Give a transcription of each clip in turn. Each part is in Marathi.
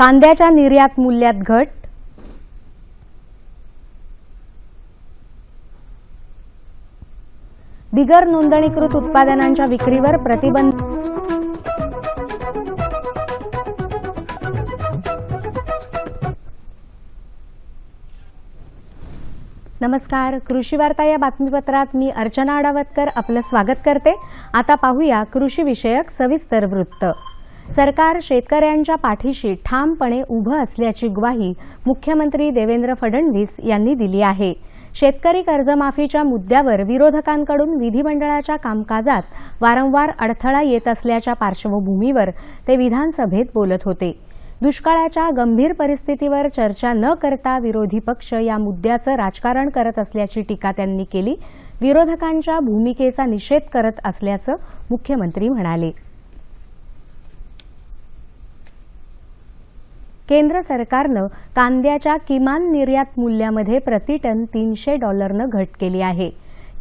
कांद्याच्या निर्यात मूल्यात घट, बिगर नोंदणीकृत उत्पादनांच्या विक्रीवर प्रतिबंध, नमस्कार, कृषी वार्ता या बातमीपत्रात मी अर्चना अडावतकर आपलं स्वागत करते। आता पाहूया कृषी विषयक सविस्तर वृत्त। सरकार शेतकऱ्यांच्या पाठीशी ठामपणे उभं असल्याची ग्वाही मुख्यमंत्री देवेंद्र फडणवीस यांनी दिली आहे। शेतकरी कर्जमाफीच्या मुद्द्यावर विरोधकांकडून विधिमंडळाच्या कामकाजात वारंवार अडथळा येत असल्याच्या पार्श्वभूमीवर ते विधानसभेत बोलत होते। दुष्काळाच्या गंभीर परिस्थितीवर चर्चा न करता विरोधी पक्ष या मुद्द्याचं राजकारण करत असल्याची टीका त्यांनी केली। विरोधकांच्या भूमिकेचा निषेध करत असल्याचं मुख्यमंत्री म्हणाले। केंद्र सरकारनं कांद्याच्या किमान निर्यात मूल्यामध्ये प्रतिटन $300 घट केली आहे।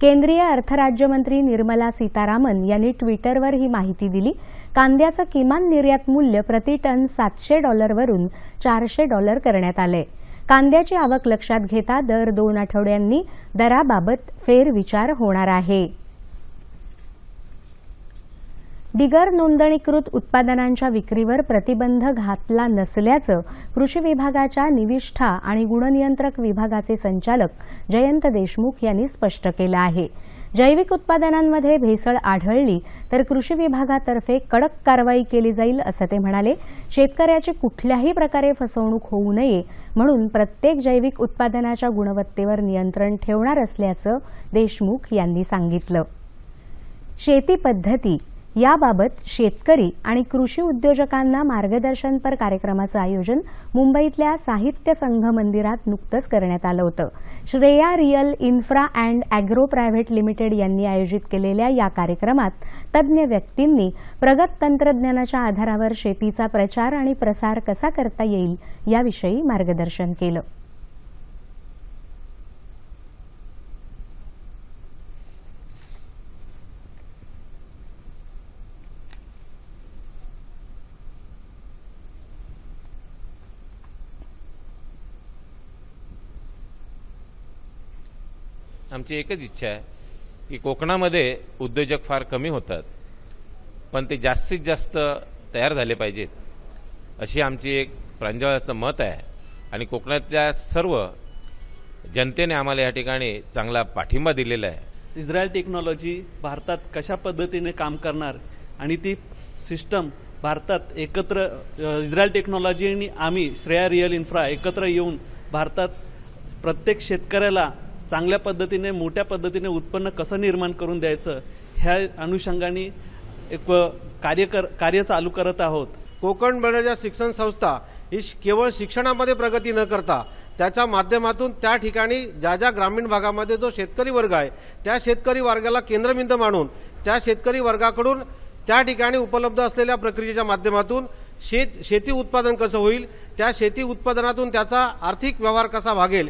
केंद्रीय अर्थ राज्यमंत्री निर्मला सीतारामन यांनी ट्विटरवर ही माहिती दिली। कांद्याचं किमान निर्यात मूल्य प्रतिटन $700 वरून $400 करण्यात आलंय। कांद्याची आवक लक्षात घेता दर 2 आठवड्यांनी दराबाबत फेरविचार होणार आहे। बिगर नोंदणीकृत उत्पादनांच्या विक्रीवर प्रतिबंध घातला नसल्याचं कृषी विभागाच्या निविष्ठा आणि गुणनियंत्रक विभागाचे संचालक जयंत देशमुख यांनी स्पष्ट केलं आहे। जैविक उत्पादनांमध्ये भेसळ आढळली तर कृषी विभागातर्फे कडक कारवाई केली जाईल असं ते म्हणाले। शेतकऱ्याची कुठल्याही प्रकारे फसवणूक होऊ नये म्हणून प्रत्येक जैविक उत्पादनाच्या गुणवत्तेवर नियंत्रण ठेवणार असल्याचं देशमुख यांनी सांगितलं। शेती पद्धती याबाबत शेतकरी आणि कृषी उद्योजकांना मार्गदर्शनपर कार्यक्रमाचं आयोजन मुंबईतल्या साहित्य संघ मंदिरात नुकतंच करण्यात आलं होतं। Shreya real infra and agro private limited यांनी आयोजित केलेल्या या कार्यक्रमात तज्ज्ञ व्यक्तींनी प्रगत तंत्रज्ञानाच्या आधारावर शेतीचा प्रचार आणि प्रसार कसा करता येईल याविषयी मार्गदर्शन केलं। आमची एकच इच्छा आहे की कोकणामध्ये उद्योजक फार कमी होतात, पण ते जास्तीत जास्त तयार झाले पाहिजेत अशी आमची एक प्रांजळाचं मत आहे। आणि कोकणातल्या सर्व जनतेने आम्हाला या ठिकाणी चांगला पाठिंबा दिलेला आहे। इस्रायल टेक्नॉलॉजी भारतात कशा पद्धतीने काम करणार आणि ती सिस्टम भारतात एकत्र इस्रायल टेक्नॉलॉजी आणि आम्ही श्रेया रियल इन्फ्रा एकत्र येऊन भारतात प्रत्येक शेतकऱ्याला चांगल्या पद्धतीने मोठ्या पद्धतीने उत्पन्न कसं निर्माण करून द्यायचं ह्या अनुषंगाने एक कार्य चालू करत आहोत। कोकण बळीराजा शिक्षण संस्था ही केवळ शिक्षणामध्ये प्रगती न करता त्याच्या माध्यमातून त्या ठिकाणी ज्या ग्रामीण भागामध्ये जो शेतकरी वर्ग आहे त्या शेतकरी वर्गाला केंद्रबिंदू मानून त्या शेतकरी वर्गाकडून त्या ठिकाणी उपलब्ध असलेल्या प्रक्रियेच्या माध्यमातून शेती उत्पादन कसं होईल, त्या शेती उत्पादनातून त्याचा आर्थिक व्यवहार कसा भागेल।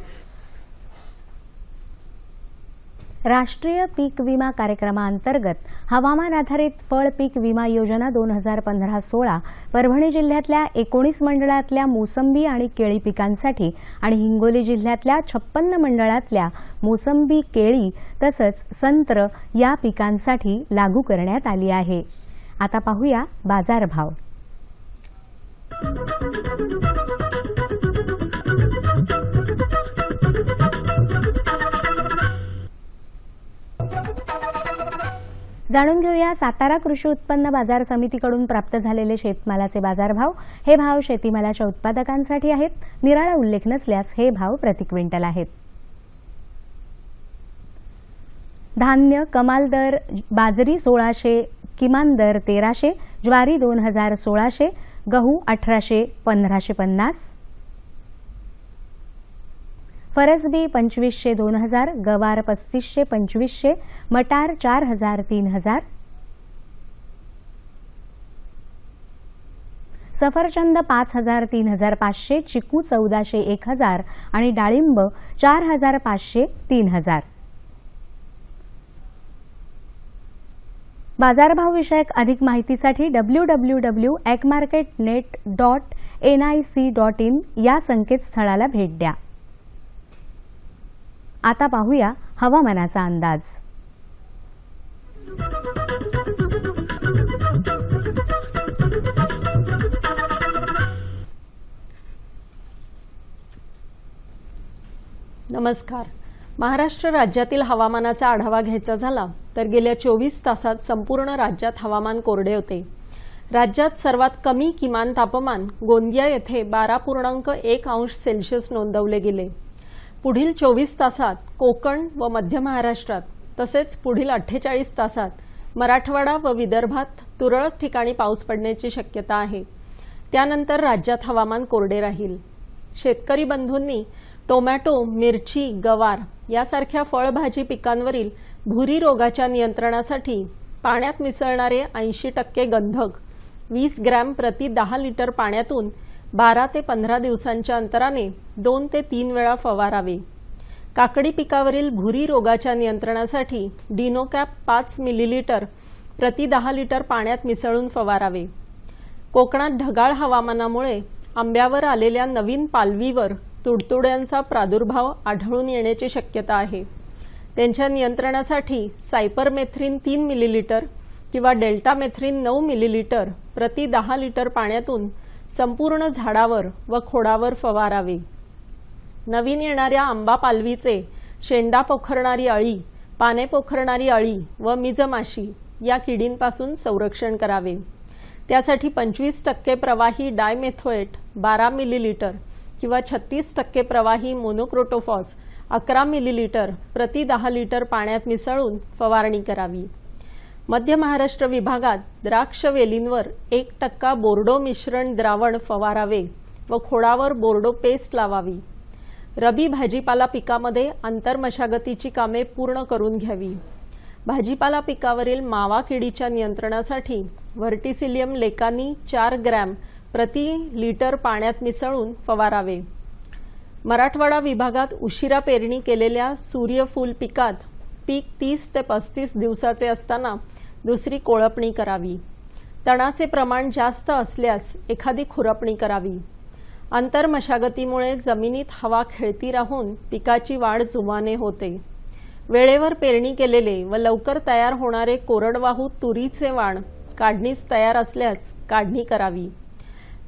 राष्ट्रीय पीक विमा कार्यक्रमांतर्गत हवामान आधारित फळ पीक विमा योजना 2015-16 परभणी जिल्ह्यातल्या 19 मंडळातल्या मोसंबी आणि केळी पिकांसाठी आणि हिंगोली जिल्ह्यातल्या 56 मंडळातल्या मोसंबी, केळी तसंच संत्र या पिकांसाठी लागू करण्यात आली आहे। आता पाहूया बाजारभाव। जाणून घेऊया सातारा कृषी उत्पन्न बाजार समितीकडून प्राप्त झालेले शेतमालाचे बाजारभाव। हे भाव शेतीमालाच्या उत्पादकांसाठी आहेत, निराळा उल्लेख नसल्यास हे भाव प्रति क्विंटल आहेत। धान्य कमाल दर बाजरी 1600, किमान दर 1300, ज्वारी 2600, गहू 1800, 1550, फरसबी 2500, 2000, गवार 3500, 2500, मटार 4000, 3000, सफरचंद 5000, 3500, चिकू 1400, 1000 आणि डाळिंब 4500, 3000। बाजारभाव विषयक अधिक माहितीसाठी www.ecmarketnet.nic.in या संकेतस्थळाला भेट द्या. आता पाहूया हवामानाचा अंदाज. नमस्कार. महाराष्ट्र राज्यातील हवामानाचा आढावा घ्यायचा झाला तर गेल्या 24 तासात संपूर्ण राज्यात हवामान कोरडे होते. राज्यात सर्वात कमी किमान तापमान गोंदिया येथे 12.1 अंश सेल्सिअस नोंदवले गेले. पुढील 24 तासात कोकण व मध्य महाराष्ट्रात तसेच पुढील 48 तासात मराठवाडा व विदर्भात तुरळक ठिकाणी पाऊस पडण्याची शक्यता आहे. त्यानंतर राज्यात हवामान कोरडे राहील. शेतकरी बंधूंनी टोमॅटो, मिरची, गवार यासारख्या फळभाजी पिकांवरील भुरी रोगाच्या नियंत्रणासाठी पाण्यात मिसळणारे 80% गंधक 20 ग्रॅम प्रति 10 लिटर पाण्यातून 12 ते 15 दिवसांच्या अंतराने 2 ते 3 वेळा फवारावे. काकडी पिकावरील भुरी रोगाच्या नियंत्रणासाठी डिनोकॅप 5 मिलीलिटर प्रति 10 लिटर पाण्यात मिसळून फवारावे. कोकणात ढगाळ हवामानामुळे आंब्यावर आलेल्या नवीन पालवीवर तुडतुड्यांचा प्रादुर्भाव आढळून येण्याची शक्यता आहे. त्यांच्या नियंत्रणासाठी सायपरमेथ्रिन 3 मिलीलिटर किंवा डेल्टामेथ्रिन 9 मिलीलिटर प्रति 10 लिटर पाण्यातून संपूर्ण झाडावर व खोडावर फवारावे. नवीन येणाऱ्या आंबा पालवीचे शेंडा पोखरणारी अळी, पाने पोखरणारी अळी व मिजमाशी या किडींपासून संरक्षण करावे. त्यासाठी 25% प्रवाही डायमेथोएट 12 मिलीलिटर किंवा 36% प्रवाही मोनोक्रोटोफॉस 11 मिलीलिटर प्रति 10 लिटर पाण्यात मिसळून फवारणी करावी. मध्य महाराष्ट्र विभागात द्राक्ष वेलींवर 1% बोर्डो मिश्रण द्रावण फवारावे व खोडावर बोर्डो पेस्ट लावावी. रबी भाजीपाला पिकामध्ये आंतरमशागतीची कामे पूर्ण करून घ्यावी. भाजीपाला पिकावरील मावा किडीच्या नियंत्रणासाठी व्हर्टिसिलियम लेकानी 4 ग्रॅम प्रति लिटर पाण्यात मिसळून फवारावे. मराठवाडा विभागात उशिरा पेरणी केलेल्या सूर्यफूल पिकात पीक 30 ते 35 दिवसाचे असताना दुसरी कोळपणी करावी. तणाचे प्रमाण जास्त असल्यास एखादी खुरपणी करावी. आंतरमशागतीमुळे जमिनीत हवा खेळती राहून पिकाची वाढ जोमाने होते. वेळेवर पेरणी केलेले व लवकर तयार होणारे कोरडवाहू तुरीचे वाण काढणीस तयार असल्यास काढणी करावी.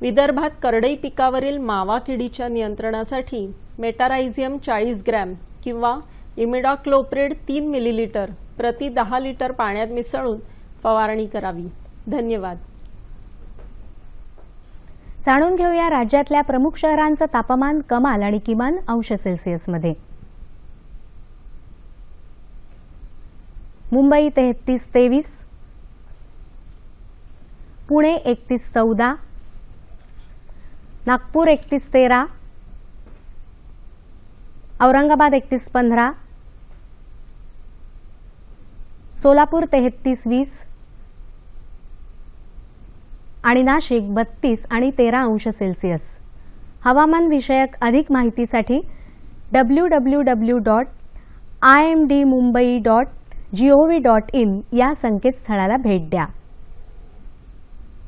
विदर्भात करडई पिकावरील मावा किडीच्या नियंत्रणासाठी मेटारायझियम 40 ग्रॅम किंवा इमिडाक्लोप्रिड 3 मिलीलिटर प्रति 10 लिटर पाण्यात मिसळून फवारणी करावी. धन्यवाद. जाणून घेऊया राज्यातल्या प्रमुख शहरांचं तापमान कमाल आणि किमान अंश सेल्सिअसमध्ये. मुंबई 33-23, पुणे 31-14, नागपूर 31-13, औरंगाबाद 31-15, सोलापूर 33-20 आणि नाशिक 32 आणि 13 अंश सेल्सिअस. हवामान विषयक अधिक माहितीसाठी www.imdmumbai.gov.in या संकेतस्थळाला भेट द्या.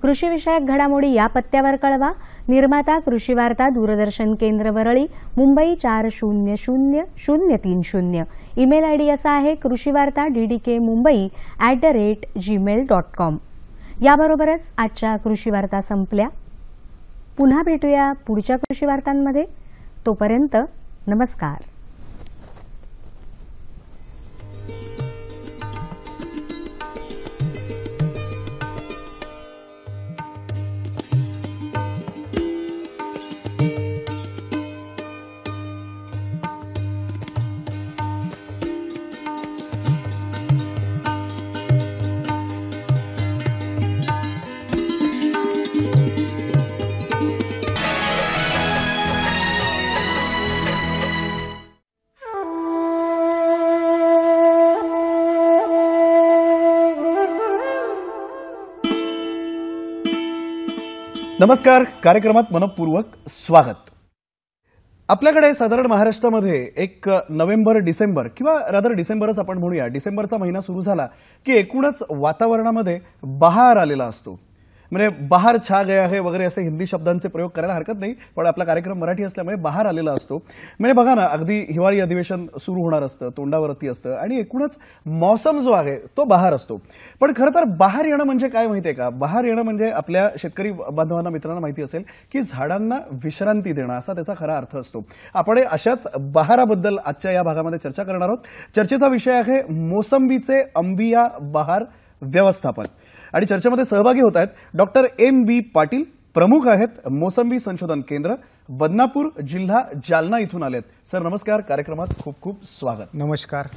कृषीविषयक घडामोडी या पत्त्यावर कळवा. निर्माता कृषी वार्ता, दूरदर्शन केंद्र वरळी, मुंबई 400030. ईमेल आयडी असा आहे कृषीवार्ता@gmail.com. याबरोबरच आजच्या कृषी वार्ता संपल्या. पुन्हा भेटूया पुढच्या कृषी वार्तांमध्ये. तोपर्यंत नमस्कार. नमस्कार. कार्यक्रमात मनपूर्वक स्वागत. आपल्याकडे साधारण महाराष्ट्रामध्ये एक नोव्हेंबर डिसेंबर किंवा रादर डिसेंबरच आपण म्हणूया, डिसेंबरचा महिना सुरू झाला की एकूणच वातावरणामध्ये बहार आलेला असतो. म्हणजे बहार छा गया है वगैरे असे हिंदी शब्दांचे प्रयोग करायला हरकत नाही, पण आपला कार्यक्रम मराठी असल्यामुळे बहार आलेला असतो. म्हणजे बघा ना, अगदी हिवाळी अधिवेशन सुरू होणार असतं, तोंडावरती असतं आणि एकूणच मौसम जो आहे तो बहार असतो. पण खरं तर बहार येणं म्हणजे काय माहितीये का? बहार येणं म्हणजे आपल्या शेतकरी बांधवांना मित्रांना माहिती असेल की झाडांना विश्रांती देणं असा त्याचा खरा अर्थ असतो. आपण अशाच बहाराबद्दल आजच्या या भागामध्ये चर्चा करणार आहोत. चर्चेचा विषय आहे मोसंबीचे अंबिया बहार व्यवस्थापन. आणि चर्चेमध्ये सहभागी होत आहेत डॉक्टर M.B. पाटील, प्रमुख आहेत मोसंबी संशोधन केंद्र, बदनापूर, जिल्हा जालना इथून आलेत. सर नमस्कार, कार्यक्रमात खूप खूप स्वागत. नमस्कार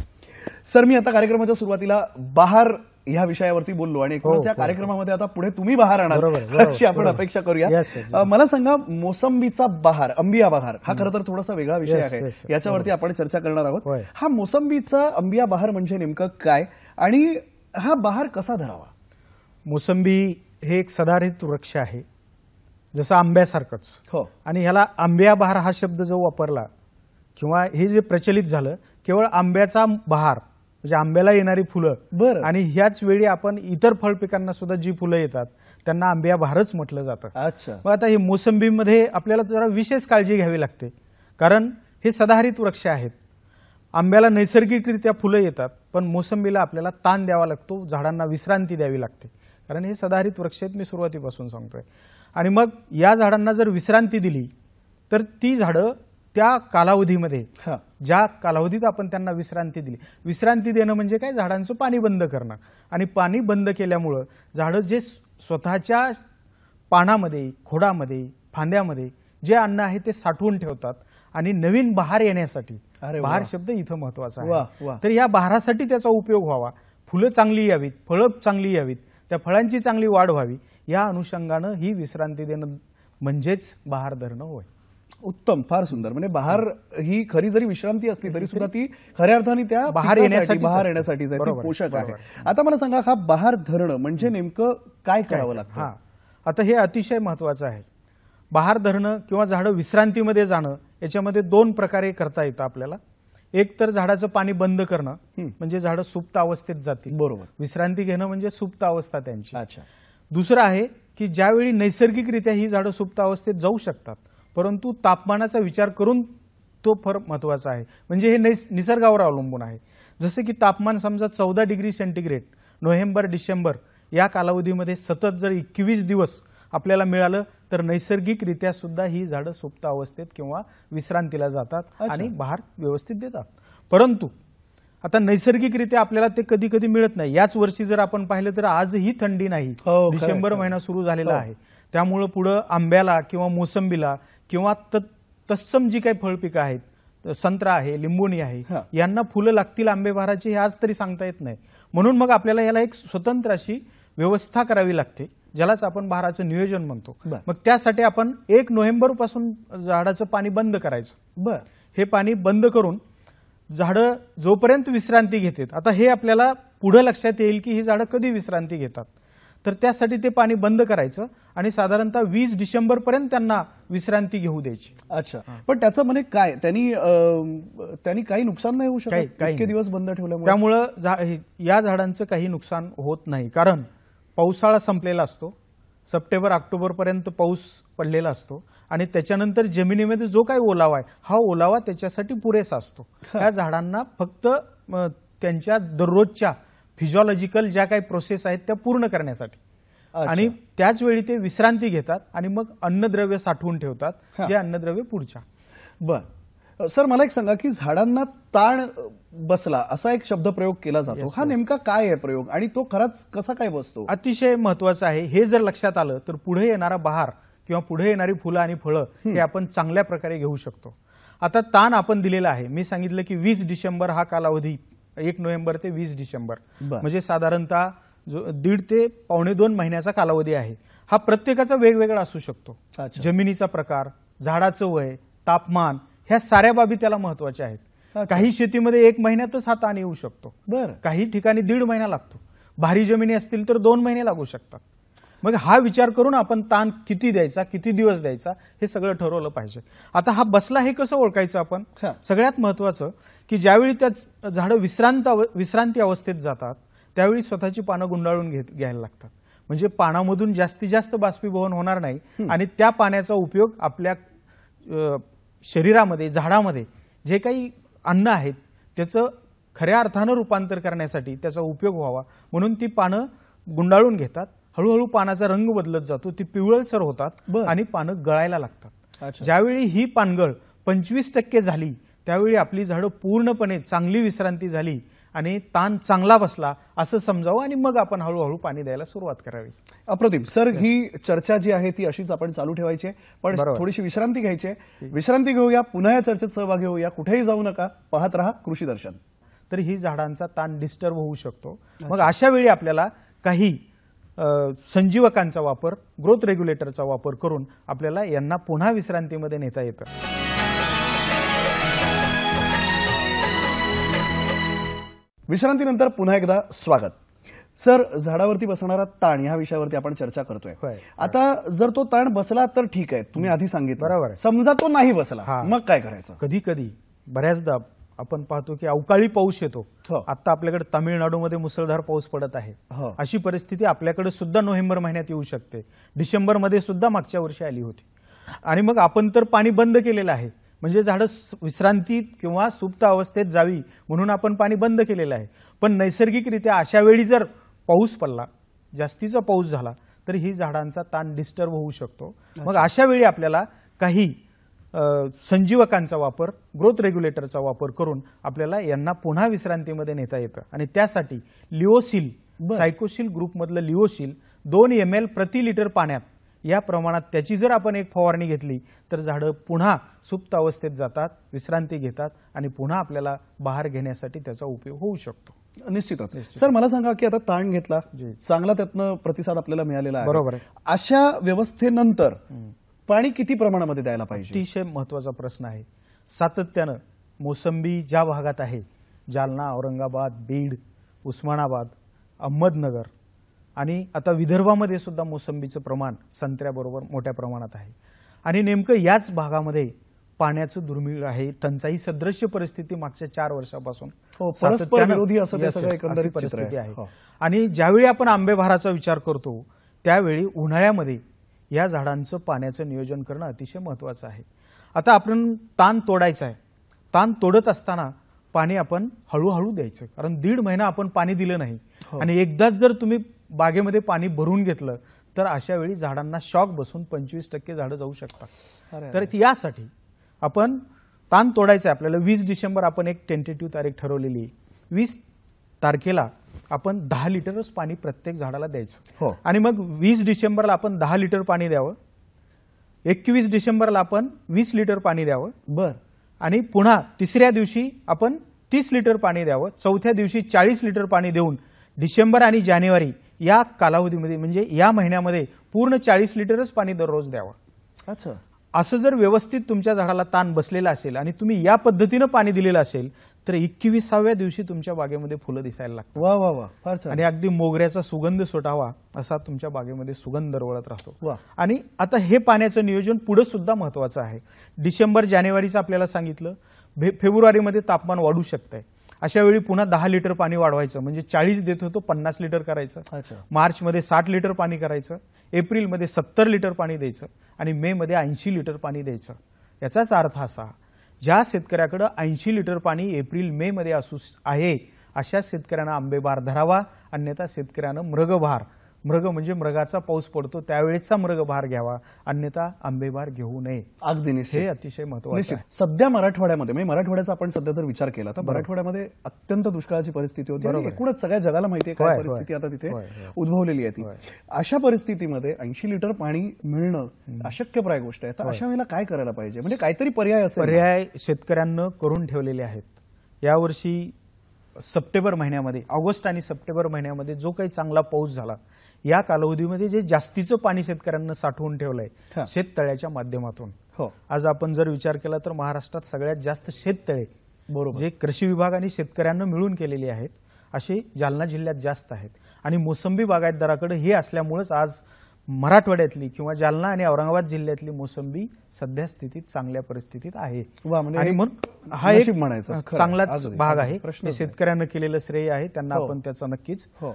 सर. मी आता कार्यक्रमाच्या सुरुवातीला बहार ह्या विषयावरती बोललो आणि एकूणच या कार्यक्रमामध्ये आता पुढे तुम्ही बहार आणा अशी आपण अपेक्षा करूया. मला सांगा, मोसंबीचा बहार, अंबिया बहार हा खरं तर थोडासा वेगळा विषय आहे, याच्यावरती आपण चर्चा करणार आहोत. हा मोसंबीचा अंबिया बहार म्हणजे नेमकं काय आणि हा बहार कसा धरावा? मोसंबी हे एक सदाहरित वृक्ष आहे, जसं आंब्यासारखंच. हो. आणि ह्याला आंबिया बहार हा शब्द जो वापरला किंवा हे जे प्रचलित झालं, केवळ आंब्याचा बहार म्हणजे आंब्याला येणारी फुलं. बरं. आणि ह्याच वेळी आपण इतर फळ पिकांना सुद्धा जी फुलं येतात त्यांना आंबिया बहारच म्हटलं जातं. अच्छा. मग आता हे मोसंबीमध्ये आपल्याला जरा विशेष काळजी घ्यावी लागते, कारण हे सदाहरित वृक्ष आहेत. आंब्याला नैसर्गिकरित्या फुलं येतात, पण मोसंबीला आपल्याला ताण द्यावा लागतो, झाडांना विश्रांती द्यावी लागते, कारण हे सदाहरित वृक्ष आहेत, मी सुरुवातीपासून सांगतोय. आणि मग या झाडांना जर विश्रांती दिली तर ती झाडं त्या कालावधीमध्ये, ज्या कालावधीत आपण त्यांना विश्रांती दिली, विश्रांती देणं म्हणजे काय, झाडांचं पाणी बंद करणं. आणि पाणी बंद केल्यामुळं झाडं जे स्वतःच्या पानामध्ये, खोडामध्ये, फांद्यामध्ये जे अन्न आहे ते साठवून ठेवतात आणि नवीन बहार येण्यासाठी, बहार शब्द इथं महत्वाचा आहे, तर या बहारासाठी त्याचा उपयोग व्हावा, फुलं चांगली यावीत, फळं चांगली यावीत, त्या फळांची चांगली वाढ व्हावी, या अनुषंगानं ही विश्रांती देणं म्हणजेच बहार धरणं होय. उत्तम, फार सुंदर. म्हणजे बहार ही खरी जरी विश्रांती असली तरी सुद्धा ती खऱ्या अर्थाने त्या बहार येण्यासाठीच आहे, पोषक आहे. आता मला सांगा, हा बहार धरणं म्हणजे नेमकं काय करावं लागतं? आता हे अतिशय महत्वाचं आहे. बहार धरणं किंवा झाडं विश्रांतीमध्ये जाणं याच्यामध्ये दोन प्रकारे करता येतं आपल्याला. एक तर झाडाचं पाणी बंद करणं, म्हणजे झाडं सुप्त अवस्थेत जातील. बरोबर. विश्रांती घेणं म्हणजे सुप्त अवस्था त्यांची. अच्छा. दुसरं आहे की ज्यावेळी नैसर्गिकरित्या ही झाडं सुप्त अवस्थेत जाऊ शकतात, परंतु तापमानाचा विचार करून तो फरक महत्वाचा आहे. म्हणजे हे निसर्गावर अवलंबून आहे. जसं की तापमान समजा 14 डिग्री सेंटीग्रेड नोव्हेंबर डिसेंबर या कालावधीमध्ये सतत जर 21 दिवस आपल्याला मिळालं तर नैसर्गिकरित्या सुद्धा ही झाडं सुप्त अवस्थेत किंवा विश्रांतीला जातात आणि बहार व्यवस्थित देतात. परंतु आता नैसर्गिकरित्या आपल्याला ते कधी कधी मिळत नाही. याच वर्षी जर आपण पाहिलं तर आजही थंडी नाही, डिसेंबर महिना सुरू झालेला आहे. त्यामुळं पुढं आंब्याला किंवा मोसंबीला किंवा तत्सम जी काही फळपिकं आहेत, संत्रा आहे, लिंबोणी आहे, यांना फुलं लागतील आंबे बहाराची हे आज तरी सांगता येत नाही. म्हणून मग आपल्याला याला एक स्वतंत्र अशी व्यवस्था करावी लागते, ज्यालाच आपण बहाराचं नियोजन म्हणतो. मग त्यासाठी आपण 1 नोव्हेंबर पासून झाडाचं पाणी बंद करायचं. हे पाणी बंद करून झाडं जोपर्यंत विश्रांती घेतात, आता हे आपल्याला पुढे लक्षात येईल की ही झाडं कधी विश्रांती घेतात, तर त्यासाठी ते पाणी बंद करायचं आणि साधारणतः 20 डिसेंबर पर्यंत त्यांना विश्रांती घेऊ द्यायची. अच्छा. पण त्याचं म्हणजे काय, त्यांनी काही नुकसान नाही होऊ शकत इतके दिवस बंद ठेवल्यामुळे? त्यामुळं या झाडांचं काही नुकसान होत नाही, कारण पावसाळा संपलेला असतो, सप्टेंबर ऑक्टोबर पर्यंत पाऊस पडलेला असतो आणि त्याच्यानंतर जमिनीमध्ये जो काही ओलावा आहे हा ओलावा त्याच्यासाठी पुरेसा असतो. या झाडांना फक्त त्यांच्या दररोजच्या फिजिओलॉजिकल ज्या काही प्रोसेस आहेत त्या पूर्ण करण्यासाठी, आणि त्याच वेळी ते विश्रांती घेतात आणि मग अन्नद्रव्य साठवून ठेवतात, जे अन्नद्रव्य पुढच्या. बर सर, मला एक सांगा की झाडांना ताण बसला असा एक शब्द प्रयोग केला जातो, हा नेमका काय आहे प्रयोग आणि तो खरंच कसा काय बसतो? अतिशय महत्वाचं आहे. हे जर लक्षात आलं तर पुढे येणारा बहार किंवा पुढे येणारी फुलं आणि फळं हे आपण चांगल्या प्रकारे घेऊ शकतो. आता ताण आपण दिलेला आहे, मी सांगितलं की 20 डिसेंबर हा कालावधी, 1 नोव्हेंबर ते 20 डिसेंबर म्हणजे साधारणतः 1.5 ते 2.25 महिन्याचा कालावधी आहे. हा प्रत्येकाचा वेगवेगळा असू शकतो. जमिनीचा प्रकार, झाडाचं वय, तापमान, ह्या साऱ्या बाबी त्याला महत्वाच्या आहेत. काही शेतीमध्ये 1 महिन्यातच हा ताण येऊ शकतो, काही ठिकाणी 1.5 महिना लागतो. भारी जमिनी असतील तर 2 महिने लागू शकतात. मग हा विचार करून आपण ताण किती द्यायचा, किती दिवस द्यायचा, हे सगळं ठरवलं पाहिजे. आता हा बसला हे कसं ओळखायचं आपण? सगळ्यात महत्वाचं की ज्यावेळी त्या झाडं विश्रांती अवस्थेत जातात त्यावेळी स्वतःची पानं गुंडाळून घ्यायला लागतात. म्हणजे पानामधून जास्तीत जास्त बाष्पीभवन होणार नाही आणि त्या पाण्याचा उपयोग आपल्या शरीरामध्ये, झाडामध्ये जे काही अन्न आहेत त्याचं खऱ्या अर्थानं रूपांतर करण्यासाठी त्याचा उपयोग व्हावा म्हणून ती पानं गुंडाळून घेतात. हळूहळू पानाचा रंग बदलत जातो, ती पिवळसर होतात आणि पानं गळायला लागतात. ज्यावेळी ही पानगळ 25% झाली त्यावेळी आपली झाडं पूर्णपणे चांगली विश्रांती झाली आणि ताण चांगला बसला असं समजावं आणि मग आपण हळूहळू पाणी द्यायला सुरुवात करावी. अप्रतिम सर, ही चर्चा जी आहे ती अशीच आपण चालू ठेवायची आहे, पण थोडीशी विश्रांती घ्यायची आहे. विश्रांती घेऊया, पुन्हा या चर्चेत सहभागी होऊया. कुठेही जाऊ नका, पाहत रहा कृषी दर्शन. तर ही झाडांचा ताण डिस्टर्ब होऊ शकतो. मग अशा वेळी आपल्याला काही संजीवकांचा वापर, ग्रोथ रेग्युलेटरचा वापर करून आपल्याला यांना पुन्हा विश्रांतीमध्ये नेता येतं. विश्रांतीनंतर पुन्हा एकदा स्वागत. सर, झाडावरती बसणारा ताण या विषयावरती आपण चर्चा करतोय. आता जर तो ताण बसला तर ठीक आहे, तुम्ही आधी सांगितलं. बरोबर. समजा तो नाही बसला, मग काय करायचं? कधी कधी बऱ्याचदा आपण पाहतो की अवकाळी पाऊस येतो. आता आपल्याकडे तामिळनाडूमध्ये मुसळधार पाऊस पडत आहे. अशी परिस्थिती आपल्याकडे सुद्धा नोव्हेंबर महिन्यात येऊ शकते. डिसेंबरमध्ये सुद्धा मागच्या वर्षी आली होती. आणि मग आपण तर पाणी बंद केलेलं आहे, म्हणजे झाडं विश्रांतीत किंवा सुप्त अवस्थेत जावी म्हणून आपण पाणी बंद केलेलं आहे. पण नैसर्गिकरित्या अशा वेळी जर पाऊस पडला, जास्तीचा पाऊस झाला तर ही झाडांचा ताण डिस्टर्ब होऊ शकतो. मग अशा वेळी आपल्याला काही संजीवकांचा वापर, ग्रोथ रेग्युलेटरचा वापर करून आपल्याला यांना पुन्हा विश्रांतीमध्ये नेता येतं. आणि त्यासाठी लिओसिल, सायकोसिल ग्रुपमधलं लिओसिल 2 ml प्रति लिटर पाण्यात या प्रमाणात त्याची जर आपण एक फवारणी घेतली तर झाडं पुन्हा सुप्त अवस्थेत जातात, विश्रांती घेतात आणि पुन्हा आपल्याला बहार घेण्यासाठी त्याचा उपयोग होऊ शकतो. निश्चितच. सर, मला सांगा की आता ताण घेतला, चांगला त्यातनं प्रतिसाद आपल्याला मिळालेला आहे. बरोबर आहे. अशा व्यवस्थेनंतर पाणी किती प्रमाणामध्ये द्यायला पाहिजे? अतिशय महत्वाचा प्रश्न आहे. सातत्यानं मोसंबी ज्या भागात आहे, जालना, औरंगाबाद, बीड, उस्मानाबाद, अहमदनगर आणि आता विदर्भामध्ये सुद्धा मोसंबीचं प्रमाण संत्र्याबरोबर मोठ्या प्रमाणात आहे. आणि नेमकं याच भागामध्ये पाण्याचं दुर्मिळ आहे, टंचाई सदृश्य परिस्थिती मागच्या 4 वर्षापासून परस्पर विरोधी असं ते सगळं एकंदरीत परिस्थिती आहे. आणि ज्यावेळी आपण आंबेबहाराचा विचार करतो त्यावेळी उन्हाळ्यामध्ये या झाडांचं पाण्याचं नियोजन करणं अतिशय महत्वाचं आहे. आता आपण ताण तोडायचा आहे. ताण तोडत असताना पाणी आपण हळूहळू द्यायचं, कारण 1.5 महिना आपण पाणी दिलं नाही आणि एकदाच जर तुम्ही बागेमध्ये पाणी भरून घेतलं तर अशा वेळी झाडांना शॉक बसून 25% झाडं जाऊ शकतात. तर यासाठी आपण ताण तोडायचं आहे. आपल्याला 20 डिसेंबर आपण एक टेंटेटिव्ह तारीख ठरवलेली आहे. 20 तारखेला आपण 10 लिटरच पाणी प्रत्येक झाडाला द्यायचं आणि मग 20 डिसेंबरला आपण 10 लिटर पाणी द्यावं. 21 डिसेंबरला आपण 20 लिटर पाणी द्यावं. आणि पुन्हा 3ऱ्या दिवशी आपण 30 लिटर पाणी द्यावं. 4थ्या दिवशी 40 लिटर पाणी देऊन डिसेंबर आणि जानेवारी या कालावधीमध्ये म्हणजे या महिन्यामध्ये पूर्ण 40 लिटरच पाणी दररोज द्यावं. अच्छा. असं जर व्यवस्थित तुमच्या झाडाला ताण बसलेला असेल आणि तुम्ही या पद्धतीनं पाणी दिलेलं असेल तर 21व्या दिवशी तुमच्या बागेमध्ये फुलं दिसायला लागतात. वा वा वा, फार छान. आणि अगदी मोगऱ्याचा सुगंध सुटावा असा तुमच्या बागेमध्ये सुगंध दरवळत राहतो. आणि आता हे पाण्याचं नियोजन पुढे सुद्धा महत्वाचं आहे. डिसेंबर जानेवारीचं आपल्याला सांगितलं, फेब्रुवारीमध्ये तापमान वाढू शकतंय. अशा वेळी पुन्हा 10 लिटर पाणी वाढवायचं, म्हणजे 40 देत होतो 50 लिटर करायचं. मार्चमध्ये 60 लिटर पाणी करायचं, एप्रिलमध्ये 70 लिटर पाणी द्यायचं आणि मे मध्ये 80 लिटर पाणी द्यायचं. याचाच अर्थ असा, ज्या शेतकऱ्याकडे 80 लिटर पाणी एप्रिल मे मध्ये आहे अशा शेतकऱ्यांना आंबेबहार धरावा, अन्यथा शेतकऱ्यानं मृगबहार, मृग म्हणजे मृगाचा पाऊस पडतो त्यावेळेचा मृगबहार घ्यावा, अन्यथा आंबेबहार घेऊ नये. अगदी निश्चित, हे अतिशय महत्त्वाचं आहे. सध्या मराठवाड्यामध्ये, म्हणजे मराठवाड्याचा आपण सध्या जर विचार केला तर मराठवाड्यामध्ये अत्यंत दुष्काळाची परिस्थिती होती. एकूणच सगळ्या जगाला माहिती आहे काय परिस्थिती आता तिथे उद्भवलेली आहे ती. अशा परिस्थितीमध्ये 80 लिटर पाणी मिळणं अशक्यप्राय गोष्ट आहे. तर अशा वेळेला काय करायला पाहिजे? म्हणजे काहीतरी पर्याय असेल. पर्याय शेतकऱ्यांना करून ठेवलेले आहेत. यावर्षी सप्टेंबर महिन्यामध्ये, ऑगस्ट आणि सप्टेंबर महिन्यामध्ये जो काही चांगला पाऊस झाला, या कालावधीमध्ये जे जास्तीचं पाणी शेतकऱ्यांना साठवून ठेवलंय शेततळ्याच्या माध्यमातून. आज आपण जर विचार केला तर महाराष्ट्रात सगळ्यात जास्त शेततळे जे कृषी विभाग आणि शेतकऱ्यांना मिळून केलेले आहेत असे जालना जिल्ह्यात जास्त आहेत. आणि मोसंबी बागायतदाराकडे हे असल्यामुळेच आज मराठवाड्यातली किंवा जालना आणि औरंगाबाद जिल्ह्यातली मोसंबी सध्या स्थितीत चांगल्या परिस्थितीत आहे. वा, म्हणजे आणि एक मग हा एक नशीब म्हणायचं. खरं, चांगलाच अगदी, भाग अगदी. आहे. प्रश्नच हे नाही. शेतकऱ्यांना केलेलं श्रेय आहे. त्यांना हो. आपण त्याचा नक्कीच हो.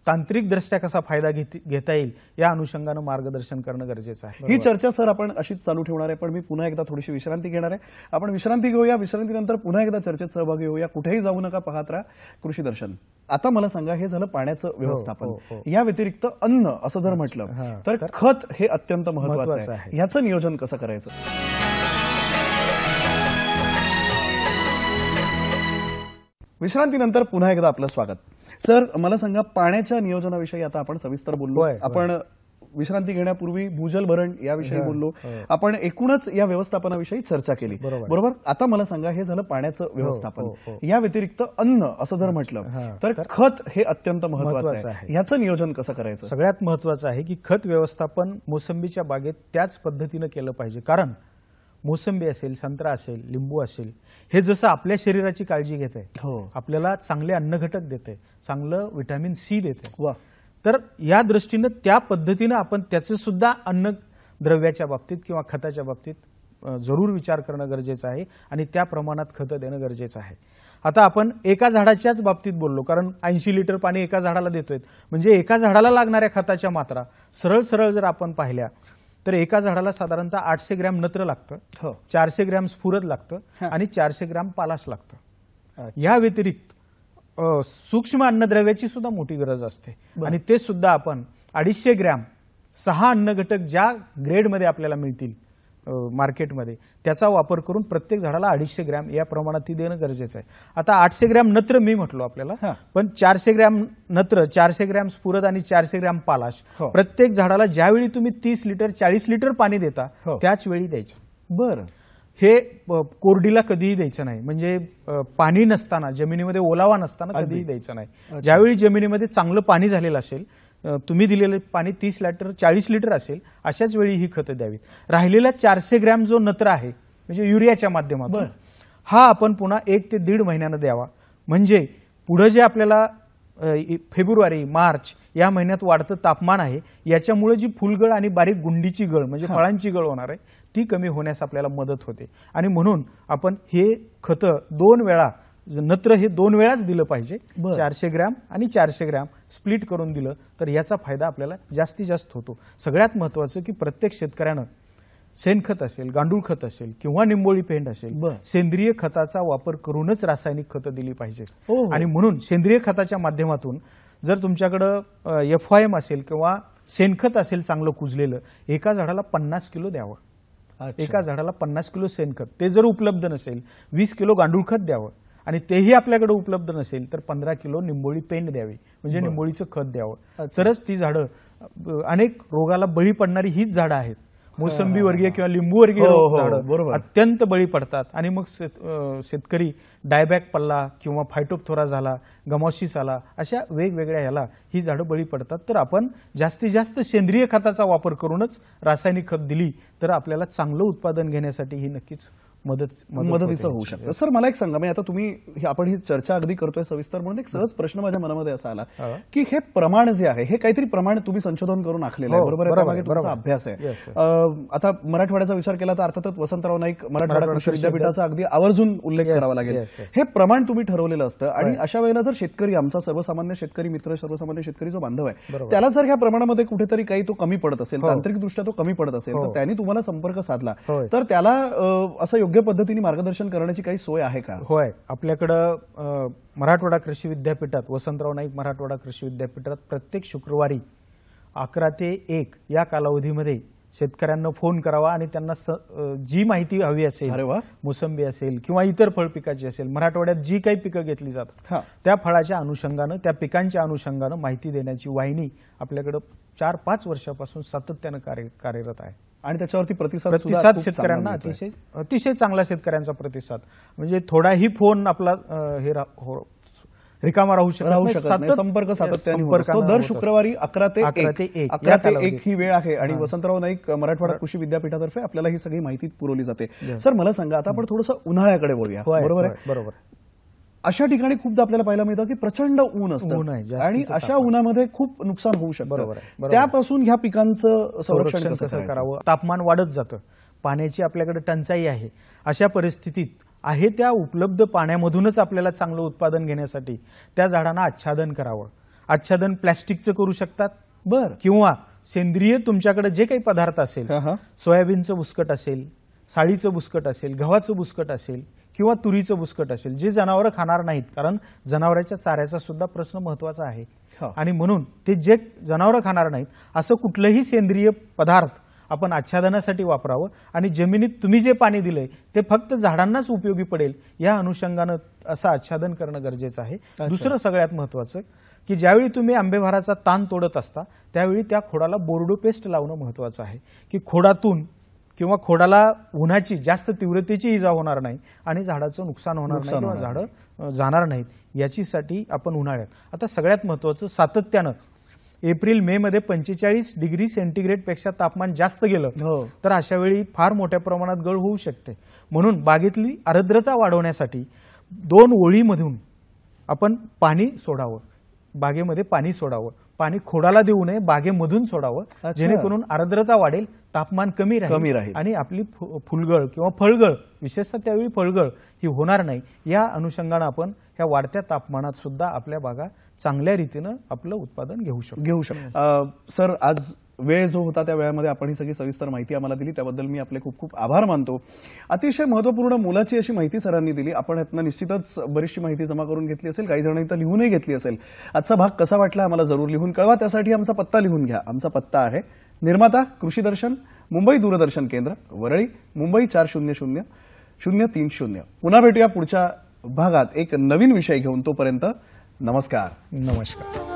तांत्रिक दृष्ट्या कसा फायदा घेता येईल या अनुषंगानं मार्गदर्शन करणं गरजेचं आहे. ही चर्चा सर आपण अशीच चालू ठेवणार आहे, पण मी पुन्हा एकदा थोडीशी विश्रांती घेणार आहे. आपण विश्रांती घेऊया. विश्रांतीनंतर पुन्हा एकदा चर्चेत सहभागी होऊया. कुठेही जाऊ नका, पाहत राहा कृषी दर्शन. आता मला सांगा, हे झालं पाण्याचं व्यवस्थापन. हो. या व्यतिरिक्त अन्न असं जर म्हटलं हा, तर खत हे अत्यंत महत्वाचं महत्त्वाचं आहे. आहे. ह्याचं नियोजन कसं करायचं? विश्रांतीनंतर पुन्हा एकदा आपलं स्वागत. सर, मला सांगा, पाण्याच्या नियोजनाविषयी आता आपण सविस्तर बोललो. होय. आपण विश्रांती घेण्यापूर्वी भूजल भरण याविषयी हा, बोललो. हो. आपण एकूणच या व्यवस्थापनाविषयी चर्चा केली. बरोबर. आता मला सांगा, हे झालं पाण्याचं व्यवस्थापन. हो. या व्यतिरिक्त अन्न असं जर म्हटलं हा, तर खत हे अत्यंत महत्वाचं महत्त्वाचं आहे. आहे. ह्याचं नियोजन कसं करायचं? सगळ्यात महत्वाचं आहे की खत व्यवस्थापन मोसंबीच्या बागेत त्याच पद्धतीनं केलं पाहिजे. कारण मोसंबी असेल, संत्रा असेल, लिंबू असेल, हे जसं आपल्या शरीराची काळजी घेत आहे, हो. आपल्याला चांगले अन्नघटक देते, चांगलं व्हिटॅमिन सी देते. वा, तर या दृष्टीनं त्या पद्धतीनं आपण त्याचं सुद्धा अन्न द्रव्याच्या बाबतीत किंवा खताच्या बाबतीत जरूर विचार करणं गरजेचं आहे आणि त्या प्रमाणात खतं देणं गरजेचं आहे. आता आपण एका झाडाच्याच बाबतीत बोललो, कारण 80 लिटर पाणी एका झाडाला देतोय, म्हणजे एका झाडाला लागणाऱ्या खताच्या मात्रा सरळ जर आपण पाहिल्या तर एका झाडाला साधारणतः 800 ग्रॅम नत्र लागतं, हो. 400 ग्रॅम स्फुरद लागतं आणि 400 ग्रॅम पालाश लागतं. या व्यतिरिक्त सूक्ष्म अन्नद्रव्याची सुद्धा मोठी गरज असते आणि ते सुद्धा आपण 250 ग्रॅम 6 अन्नघटक ज्या ग्रेडमध्ये आपल्याला मिळतील मार्केटमध्ये त्याचा वापर करून प्रत्येक झाडाला 250 ग्रॅम या प्रमाणात ती देणं गरजेचं आहे. आता 800 ग्रॅम नत्र मी म्हटलो आपल्याला, पण 400 ग्रॅम नत्र, 400 ग्रॅम स्फुरद आणि 400 ग्रॅम पालाश प्रत्येक झाडाला ज्यावेळी तुम्ही 30 लिटर 40 लिटर पाणी देता त्याच वेळी द्यायचं. बरं. हे कोरडीला कधीही द्यायचं नाही, म्हणजे पाणी नसताना, जमिनीमध्ये ओलावा नसताना कधीही द्यायचं नाही. ज्यावेळी जमिनीमध्ये चांगलं पाणी झालेलं असेल, तुम्ही दिलेलं पाणी 30 लिटर 40 लिटर असेल, अशाच वेळी ही खतं द्यावीत. राहिलेला 400 ग्रॅम जो नत्र आहे म्हणजे युरियाच्या माध्यमातून, हा आपण पुन्हा 1 ते 1.5 महिन्यानं द्यावा. म्हणजे पुढे जे आपल्याला फेब्रुवारी मार्च या महिन्यात वाढतं तापमान आहे, याच्यामुळे जी फुलगळ आणि बारीक गुंडीची गळ म्हणजे फळांची गळ होणार आहे ती कमी होण्यास आपल्याला मदत होते. आणि म्हणून आपण हे खतं 2 वेळा, नत्र हे 2 वेळाच दिलं पाहिजे. 400 ग्रॅम आणि 400 ग्रॅम स्प्लिट करून दिलं तर याचा फायदा आपल्याला जास्तीत जास्त होतो. सगळ्यात महत्वाचं की प्रत्येक शेतकऱ्यानं शेणखत असेल, गांडूळ खत असेल किंवा निंबोळी पेंड असेल, सेंद्रिय खताचा वापर करूनच रासायनिक खतं दिली पाहिजे. आणि म्हणून सेंद्रिय खताच्या माध्यमातून जर तुमच्याकडं FYM असेल किंवा शेणखत असेल चांगलं कुजलेलं, एका झाडाला 50 किलो द्यावं. एका झाडाला 50 किलो शेणखत. ते जर उपलब्ध नसेल 20 किलो गांडूळ खत द्यावं. आणि तेही आपल्याकडे उपलब्ध नसेल तर 15 किलो निंबोळी पेंड द्यावी, म्हणजे निंबोळीचं खत द्यावं. तरच ती झाडं, अनेक रोगाला बळी पडणारी हीच झाडं आहेत. मोसंबी वर्गीय किंवा लिंबू वर्गीय झाडं अत्यंत बळी पडतात आणि मग शेतकरी डायबॅक पल्ला किंवा फायटोप्थोरा झाला, गमॉसिस आला, अशा वेगवेगळ्या ह्याला ही झाडं बळी पडतात. तर आपण जास्तीत जास्त सेंद्रिय खताचा वापर करूनच रासायनिक खत दिली तर आपल्याला चांगलं उत्पादन घेण्यासाठी ही नक्कीच मदतीचं होऊ शकतं. सर, मला एक सांगा, म्हणजे आता तुम्ही आपण ही चर्चा अगदी करतोय सविस्तर, म्हणून एक सहज प्रश्न माझ्या मनामध्ये असा आला की हे प्रमाण जे आहे हे काहीतरी प्रमाण तुम्ही संशोधन करून आखलेलं आहे, बरोबर आहे? त्यामागे तुमचा अभ्यास आहे. आता मराठवाड्याचा विचार केला तर अर्थातच वसंतराव नाईक मराठवाडा कृषी विद्यापीठाचा अगदी आवर्जून उल्लेख करावा लागेल. हे प्रमाण तुम्ही ठरवलेलं असतं आणि अशा वेळेला जर शेतकरी, आमचा सर्वसामान्य शेतकरी मित्र, सर्वसामान्य शेतकरी जो बांधव आहे, त्याला जर ह्या प्रमाणामध्ये कुठेतरी काही तो कमी पडत असेल, तांत्रिकदृष्ट्या तो कमी पडत असेल, तर त्यांनी तुम्हाला संपर्क साधला तर त्याला असं योग्य पद्धतीने मार्गदर्शन करण्याची काही सोय आहे का? होय, आपल्याकडं मराठवाडा कृषी विद्यापीठात, वसंतराव नाईक मराठवाडा कृषी विद्यापीठात प्रत्येक शुक्रवारी 11 ते 1 या कालावधीमध्ये शेतकऱ्यांना फोन करावा आणि त्यांना जी माहिती हवी असेल, मोसंबी असेल किंवा इतर फळ पिकाची असेल, मराठवाड्यात जी काही पिकं घेतली जातात त्या फळाच्या अनुषंगानं, त्या पिकांच्या अनुषंगानं माहिती देण्याची वाहिनी आपल्याकडं 4-5 वर्षापासून सातत्यानं कार्यरत आहे. आणि त्याच्यावरती प्रतिसाद शेतकऱ्यांना अतिशय चांगला शेतकऱ्यांचा प्रतिसाद, म्हणजे थोडाही फोन आपला हे रिकामा राहू शकत नाही. संपर्क सातत्याने होत असतो. दर शुक्रवारी 11 ते 1 ही वेळ आहे आणि वसंतराव नाईक मराठवाडा कृषी विद्यापीठातर्फे आपल्याला ही सगळी माहिती पुरवली जाते. सर, मला सांगा, आता आपण थोडंसं उन्हाळ्याकडे वळूया, बरोबर आहे? बरोबर. अशा ठिकाणी खूपदा आपल्याला पाहायला मिळतं की प्रचंड ऊन ऊन आहे, असतं जास्तीचं आणि अशा तापमान. उन्हामध्ये खूप नुकसान होऊ शकतं. बरोबर आहे, बरोबर. त्यापासून ह्या पिकांचं संरक्षण कसं कसं करायचं? करावं. तापमान वाढत जातं, पाण्याची आपल्याकडे टंचाई आहे. अशा परिस्थितीत आहे त्या उपलब्ध पाण्यामधूनच आपल्याला चांगलं उत्पादन घेण्यासाठी त्या झाडांना आच्छादन करावं. आच्छादन प्लॅस्टिकचं करू शकतात बरं. किंवा सेंद्रिय तुमच्याकडे जे काही पदार्थ असेल, हा, हा. सोयाबीनचं बुसकट असेल, साळीचं बुसकट असेल, गव्हाचं बुसकट असेल किंवा तुरीचं बुसकट असेल, जे जनावरं खाणार नाहीत, कारण जनावरांच्या चाऱ्याचा सुद्धा प्रश्न महत्वाचा आहे. हा. आणि म्हणून ते जे जनावरं खाणार नाहीत असं कुठलंही सेंद्रिय पदार्थ आपण आच्छादनासाठी वापरावं आणि जमिनीत तुम्ही जे पाणी दिलंय ते फक्त झाडांनाच उपयोगी पडेल या अनुषंगानं असं आच्छादन करणं गरजेचं आहे. दुसरं सगळ्यात महत्वाचं की ज्यावेळी तुम्ही आंबेभाराचा ताण तोडत असता त्यावेळी त्या खोडाला बोर्डो पेस्ट लावणं महत्वाचं आहे, की खोडातून किंवा खोडाला उन्हाची जास्त तीव्रतेची इजा होणार नाही आणि झाडाचं नुकसान होणार नाही किंवा झाडं जाणार नाहीत याचीसाठी आपण उन्हाळ्यात आता सगळ्यात महत्वाचं सातत्यानं एप्रिल मे मध्ये 45 डिग्री सेंटीग्रेड पेक्षा तापमान जास्त गेलं तर अशा वेळी फार मोठ्या प्रमाणात गळ होऊ शकते. म्हणून बागेतली आर्द्रता वाढवण्यासाठी 2 ओळीमधून आपण पाणी सोडावं, बागेमध्ये पाणी सोडावं. पाणी खोडाला देऊ नये, बागेमधून सोडावं, जेणेकरून आर्द्रता वाढेल, तापमान कमी राहील आणि आपली फुलगळ किंवा फळगळ, विशेषतः त्यावेळी फळगळ ही होणार नाही. या अनुषंगाने आपण ह्या वाढत्या तापमानात सुद्धा आपल्या बागा चांगल्या रीतीनं आपलं उत्पादन घेऊ शकतो. सर, आज वेळ जो होता त्या वेळामध्ये आपण ही सगळी सविस्तर माहिती आम्हाला दिली, त्याबद्दल मी आपले खूप खूप आभार मानतो. अतिशय महत्वपूर्ण मोलाची अशी माहिती सरांनी दिली. आपण यातनं निश्चितच बरीचशी माहिती जमा करून घेतली असेल, काही जणांनी तर लिहूनही घेतली असेल. आजचा भाग कसा वाटला आम्हाला जरूर लिहून कळवा. त्यासाठी आमचा पत्ता लिहून घ्या. आमचा पत्ता आहे निर्माता कृषी दर्शन, मुंबई दूरदर्शन केंद्र, वरळी, मुंबई 400030. पुन्हा भेटूया पुढच्या भागात एक नवीन विषय घेऊन. तोपर्यंत नमस्कार. नमस्कार.